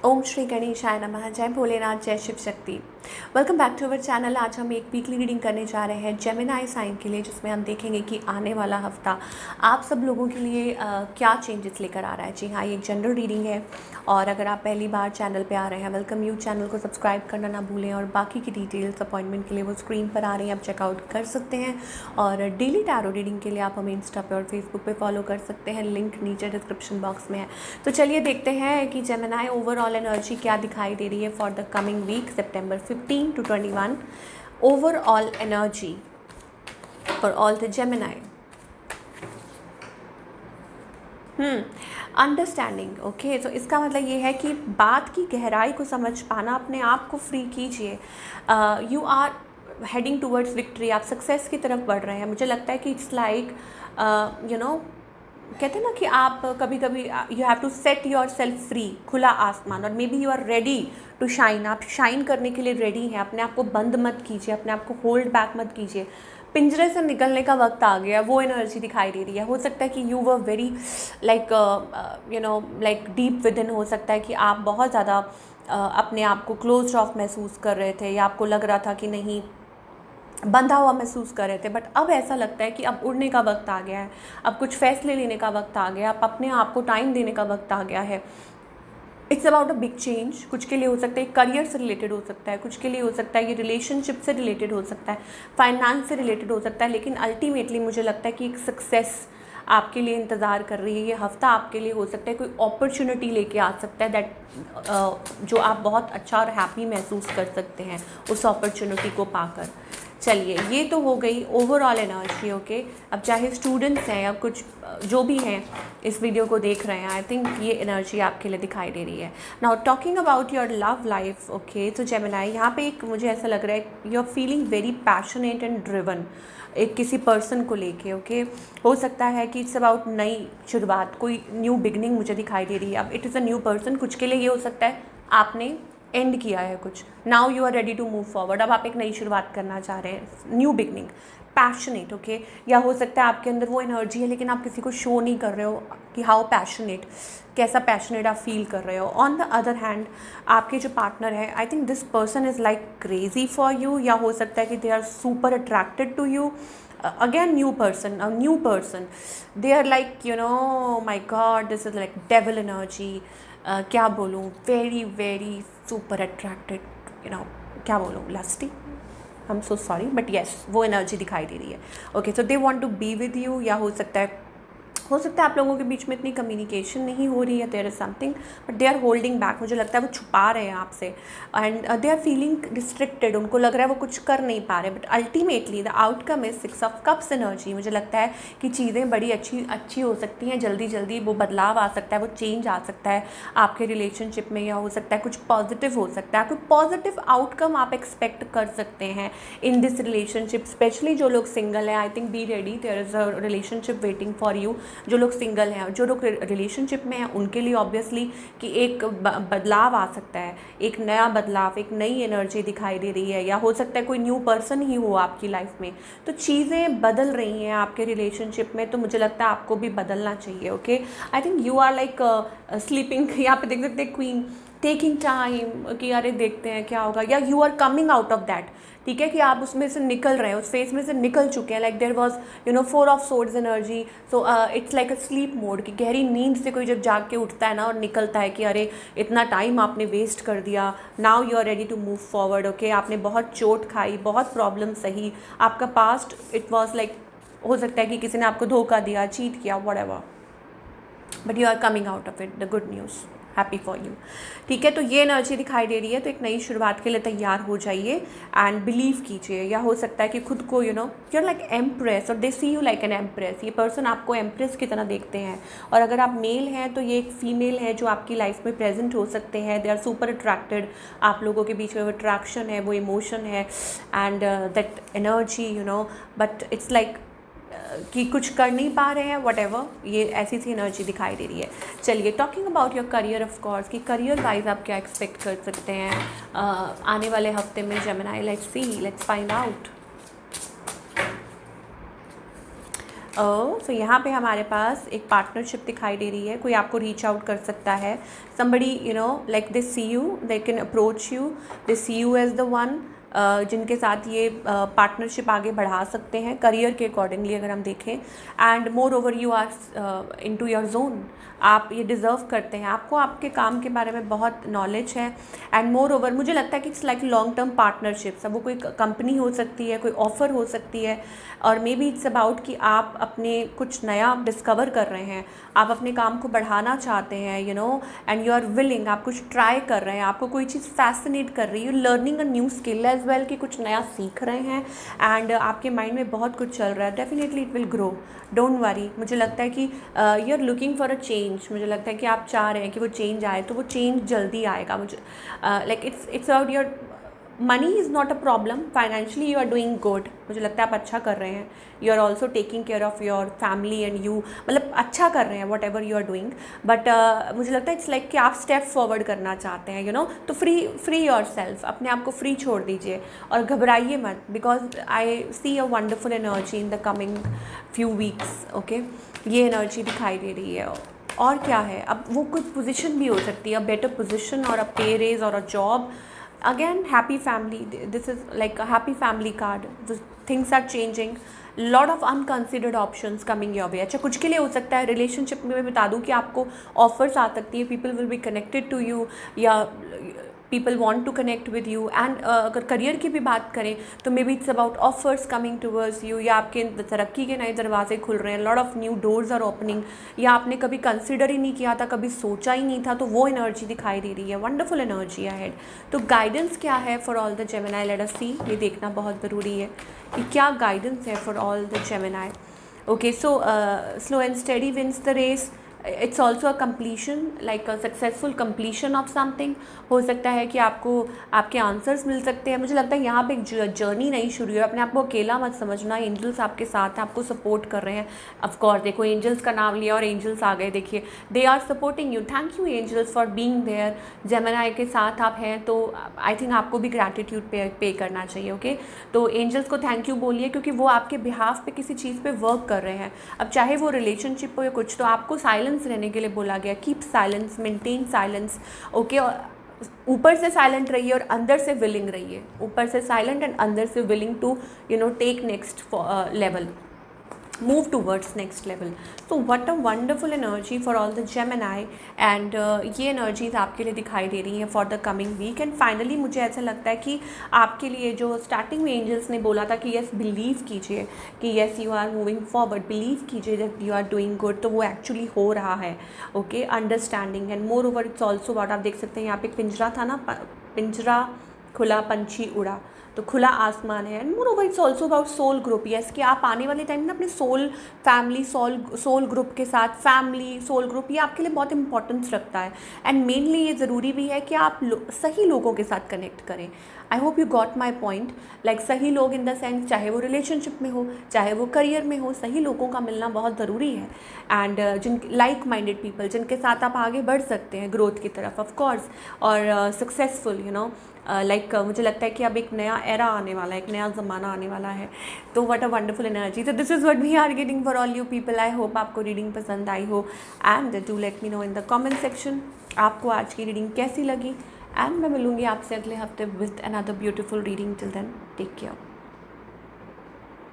ओम श्री गणेशाय नमः। जय भोलेनाथ, जय Shiv Shakti. Welcome back to our channel. आज हम एक वीकली रीडिंग करने जा रहे हैं जेमिनी साइन के लिए, जिसमें हम देखेंगे कि आने वाला हफ्ता आप सब लोगों के लिए क्या चेंजेस लेकर आ रहा है। जी हाँ, ये एक जनरल रीडिंग है और अगर आप पहली बार चैनल पे आ रहे हैं, वेलकम यू। चैनल को सब्सक्राइब करना ना भूलें और बाकी की डिटेल्स अपॉइंटमेंट के लिए वो स्क्रीन पर आ रही हैं, आप चेकआउट कर सकते हैं। और डेली टैरो रीडिंग के लिए आप हमें इंस्टा पे और फेसबुक पे फॉलो कर सकते हैं, लिंक नीचे डिस्क्रिप्शन बॉक्स में है। तो चलिए देखते हैं कि जेमिनी ओवरऑल एनर्जी क्या दिखाई दे रही है for the coming week September 15 to 21। Overall energy for all the Gemini. Understanding. Okay, तो इसका मतलब ये है कि बात की गहराई को समझ पाना, अपने आप को फ्री कीजिए। You are heading towards victory, आप सक्सेस की तरफ बढ़ रहे हैं। मुझे लगता है कि इट्स लाइक कहते हैं ना कि आप कभी कभी you have to set yourself free, खुला आसमान, और may be you are ready to shine. आप शाइन करने के लिए रेडी हैं। अपने आप को बंद मत कीजिए, अपने आप को होल्ड बैक मत कीजिए। पिंजरे से निकलने का वक्त आ गया, वो एनर्जी दिखाई दे रही है। हो सकता है कि you were very like like deep with in. हो सकता है कि आप बहुत ज़्यादा अपने आप को क्लोज ऑफ महसूस कर रहे थे, या आपको लग रहा था कि नहीं, बंधा हुआ महसूस कर रहे थे। बट अब ऐसा लगता है कि अब उड़ने का वक्त आ गया है, अब कुछ फैसले लेने का वक्त आ गया, अब अपने आप को टाइम देने का वक्त आ गया है। It's about a big change. कुछ के लिए हो सकता है करियर से रिलेटेड हो सकता है, कुछ के लिए हो सकता है ये रिलेशनशिप से रिलेटेड हो सकता है, फाइनेंस से रिलेटेड हो सकता है। लेकिन अल्टीमेटली मुझे लगता है कि एक सक्सेस आपके लिए इंतज़ार कर रही है। ये हफ्ता आपके लिए हो सकता है कोई अपॉर्चुनिटी लेके आ सकता है दैट जो आप बहुत अच्छा और हैप्पी महसूस कर सकते हैं उस अपॉर्चुनिटी को पाकर। चलिए, ये तो हो गई ओवरऑल एनर्जी। ओके, अब चाहे स्टूडेंट्स हैं या कुछ जो भी हैं इस वीडियो को देख रहे हैं, आई थिंक ये एनर्जी आपके लिए दिखाई दे रही है। Now talking about your love life. Okay, तो जेमिनी, यहाँ पे एक मुझे ऐसा लग रहा है you are feeling very passionate and driven एक किसी पर्सन को लेके। ओके, हो सकता है कि इट्स अबाउट नई शुरुआत, कोई न्यू बिगनिंग मुझे दिखाई दे रही है। अब it is a new person. कुछ के लिए ये हो सकता है आपने एंड किया है कुछ, now you are ready to move forward. अब आप एक नई शुरुआत करना चाह रहे हैं, न्यू बिगनिंग, पैशनेट। ओके, या हो सकता है आपके अंदर वो एनर्जी है लेकिन आप किसी को शो नहीं कर रहे हो कि हाउ पैशनेट, कैसा पैशनेट आप फील कर रहे हो। ऑन द अदर हैंड, आपके जो पार्टनर है, I think this person is like crazy for you, या हो सकता है कि they are super attracted to you. Again new person, a new person, they are like, my god, this is like devil energy। क्या बोलूँ, very very super attracted, क्या बोलूँ, lusty, I am so sorry, but yes, वो energy दिखाई दे रही है। Okay, so they want to be with you, या हो सकता है आप लोगों के बीच में इतनी कम्युनिकेशन नहीं हो रही है, there is something, but they are holding back. मुझे लगता है वो छुपा रहे हैं आपसे, and they are feeling restricted. उनको लग रहा है वो कुछ कर नहीं पा रहे, but ultimately the outcome is 6 of cups energy. मुझे लगता है कि चीज़ें बड़ी अच्छी हो सकती हैं, जल्दी जल्दी वो बदलाव आ सकता है, वो चेंज आ सकता है आपके रिलेशनशिप में, या हो सकता है कुछ पॉजिटिव हो सकता है, कोई पॉजिटिव आउटकम आप एक्सपेक्ट कर सकते हैं इन दिस रिलेशनशिप। स्पेशली जो लोग सिंगल हैं, I think be ready, there is a relationship waiting for you. जो लोग सिंगल हैं, जो लोग रिलेशनशिप में हैं, उनके लिए ऑब्वियसली कि एक बदलाव आ सकता है, एक नया बदलाव, एक नई एनर्जी दिखाई दे रही है, या हो सकता है कोई न्यू पर्सन ही हो आपकी लाइफ में। तो चीज़ें बदल रही हैं आपके रिलेशनशिप में, तो मुझे लगता है आपको भी बदलना चाहिए। Okay, I think you are like sleeping, यहाँ पे देख सकते हैं क्वीन, टेकिंग टाइम कि अरे देखते हैं क्या होगा, या you are coming out of that. ठीक है कि आप उसमें से निकल रहे हैं, उस फेज में से निकल चुके हैं। Like there was 4 of swords energy, so it's like a sleep mode, कि गहरी नींद से कोई जब जाग के उठता है ना और निकलता है कि अरे इतना टाइम आपने वेस्ट कर दिया, now you are ready to move forward. Okay, आपने बहुत चोट खाई, बहुत प्रॉब्लम सही, आपका पास्ट इट वॉज लाइक, हो सकता है कि किसी ने आपको धोखा दिया, चीट किया, whatever, but you are coming out of it, the good news, happy for you. ठीक है, तो ये एनर्जी दिखाई दे रही है, तो एक नई शुरुआत के लिए तैयार हो जाइए एंड बिलीव कीजिए। या हो सकता है कि खुद को यूर लाइक एम्प्रेस, और दे सी यू लाइक एन एम्प्रेस। ये पर्सन आपको एम्प्रेस की तरह देखते हैं, और अगर आप मेल हैं तो ये एक फीमेल है जो आपकी लाइफ में प्रेजेंट हो सकते हैं। दे आर सुपर अट्रैक्टेड, आप लोगों के बीच में वो अट्रैक्शन है, वो इमोशन है, and that energy but it's like कि कुछ कर नहीं पा रहे हैं, व्हाटएवर, ये ऐसी सी एनर्जी दिखाई दे रही है। चलिए, talking about your career, of course, कि करियर वाइज आप क्या एक्सपेक्ट कर सकते हैं आने वाले हफ्ते में Gemini. Let's see, let's find out. So यहाँ पे हमारे पास एक पार्टनरशिप दिखाई दे रही है, कोई आपको रीच आउट कर सकता है, somebody you know like they see you, they can approach you, they see you as the one जिनके साथ ये पार्टनरशिप आगे बढ़ा सकते हैं करियर के अकॉर्डिंगली अगर हम देखें। And moreover you are into your zone, आप ये डिज़र्व करते हैं, आपको आपके काम के बारे में बहुत नॉलेज है। एंड मोर ओवर मुझे लगता है कि it's like long term partnerships, अब वो कोई कंपनी हो सकती है, कोई ऑफ़र हो सकती है, और मे बी इट्स अबाउट कि आप अपने कुछ नया डिस्कवर कर रहे हैं, आप अपने काम को बढ़ाना चाहते हैं, you know, and you are willing, आप कुछ ट्राई कर रहे हैं, आपको कोई चीज़ फैसिनेट कर रही है, you learning a new skill as well, कि कुछ नया सीख रहे हैं एंड आपके माइंड में बहुत कुछ चल रहा है। Definitely it will grow, don't worry. मुझे लगता है कि you are looking for a change, मुझे लगता है कि आप चाह रहे हैं कि वो चेंज आए, तो वो चेंज जल्दी आएगा। मुझे like it's about your money is not a problem, financially you are doing good, मुझे लगता है आप अच्छा कर रहे हैं, you are also taking care of your family and you, मतलब अच्छा कर रहे हैं whatever you are doing. But मुझे लगता है इट्स लाइक कि आप स्टेप फॉरवर्ड करना चाहते हैं, यू नो, तो फ्री योर सेल्फ, अपने आप को फ्री छोड़ दीजिए और घबराइए मत, because I see a wonderful energy in the coming few weeks. Okay, ये एनर्जी दिखाई दे रही है। और क्या है, अब वो कोई पोजीशन भी हो सकती है, अ बेटर पोजीशन और अ पे रेज और a job. Again, happy family, this is like a happy family card, the things are changing, lot of unconsidered options coming your way। अच्छा, कुछ के लिए हो सकता है रिलेशनशिप में, मैं बता दूं कि आपको ऑफर्स आ सकती है, people will be connected to you, या people want to connect with you. And अगर करियर की भी बात करें तो maybe it's about offers coming towards you, या आपके तरक्की के नए दरवाजे खुल रहे हैं, lot of new doors are opening, या आपने कभी कंसिडर ही नहीं किया था, कभी सोचा ही नहीं था, तो वो एनर्जी दिखाई दे रही है, वंडरफुल एनर्जी अहेड। तो गाइडेंस क्या है for all the Gemini, let us see, ये देखना बहुत ज़रूरी है कि क्या गाइडेंस है for all the Gemini. Okay, so slow and steady wins the race, it's also a completion, like a successful completion of something. हो सकता है कि आपको आपके आंसर्स मिल सकते हैं। मुझे लगता है यहाँ पे एक जर्नी नहीं शुरू है, अपने आप को अकेला मत समझना, एंजल्स आपके साथ हैं, आपको सपोर्ट कर रहे हैं। ऑफकोर्स देखो, एंजल्स का नाम लिया और एंजल्स आ गए, देखिए they are supporting you, thank you angels for being there. Gemini के साथ आप हैं तो आई थिंक आपको भी ग्रैटिट्यूड पे करना चाहिए। ओके, तो एंजल्स को थैंक यू बोलिए, क्योंकि वो आपके बिहाफ पे किसी चीज़ पे वर्क कर रहे हैं। अब चाहे वो रिलेशनशिप हो या कुछ, तो आपको साइलेंस रहने के लिए बोला गया, keep silence, maintain silence. Okay, ऊपर से साइलेंट रहिए और अंदर से विलिंग रहिए, ऊपर से साइलेंट एंड अंदर से willing to you know take next level, move towards next level। so what a wonderful energy for all the Gemini, and ये energies आपके लिए दिखाई दे रही हैं for the coming week। and finally मुझे ऐसा लगता है कि आपके लिए जो स्टार्टिंग में एंजल्स ने बोला था कि यस बिलीव कीजिए, कि yes you are moving forward, believe कीजिए that you are doing good, तो वो एक्चुअली हो रहा है। Okay, understanding and moreover it's also about, आप देख सकते हैं यहाँ पे पिंजरा था ना, पिंजरा खुला, पंछी उड़ा, तो खुला आसमान है। And moreover it's also about soul group, yes, कि आप आने वाले टाइम में अपने सोल फैमिली, सोल ग्रुप के साथ, फैमिली सोल ग्रुप, ये आपके लिए बहुत इंपॉर्टेंस रखता है। एंड मेनली ये ज़रूरी भी है कि आप सही लोगों के साथ कनेक्ट करें। I hope you got my point, like सही लोग इन द सेंस, चाहे वो रिलेशनशिप में हो, चाहे वो करियर में हो, सही लोगों का मिलना बहुत ज़रूरी है। एंड जिन लाइक माइंडेड पीपल, जिनके साथ आप आगे बढ़ सकते हैं ग्रोथ की तरफ, ऑफ कोर्स, और सक्सेसफुल, यू नो, लाइक मुझे लगता है कि अब एक नया एरा आने वाला है, एक नया ज़माना आने वाला है। तो व्हाट अ वंडरफुल एनर्जी। तो this is what we are getting for all you people. I hope आपको रीडिंग पसंद आई हो, and do let me know in the comment section आपको आज की रीडिंग कैसी लगी। एंड मैं मिलूँगी आपसे अगले हफ्ते with another beautiful reading. Till then take care.